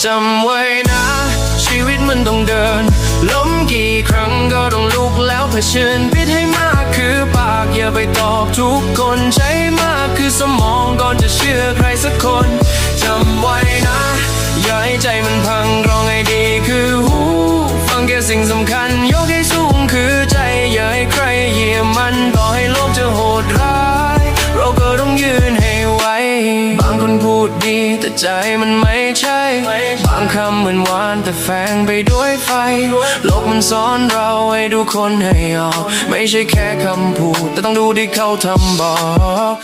จำไว้นะชีวิตมันต้องเดินล้มกี่ครั้งก็ต้องลุกแล้วเผชิญปิดให้มากคือปากอย่าไปตอบทุกคนใช้มากคือสมองก่อนจะเชื่อใครสักคนจำไว้นะอย่าให้ใจมันพังร้องให้ดีคือหูฟังแค่สิ่งสำคัญยกให้สูงคือใจอย่าให้ใครเหยียบมันต่อให้โลกจะโหดร้ายเราก็ต้องยืนให้ไหวบางคนพูดดีแต่ใจมันไม่ใช่บางคำเหมือนหวานแต่แฝงไปด้วยไฟโลกมันสอนเราให้ดูคนให้ออกไม่ใช่แค่คำพูดแต่ต้องดูที่เขาทำบอก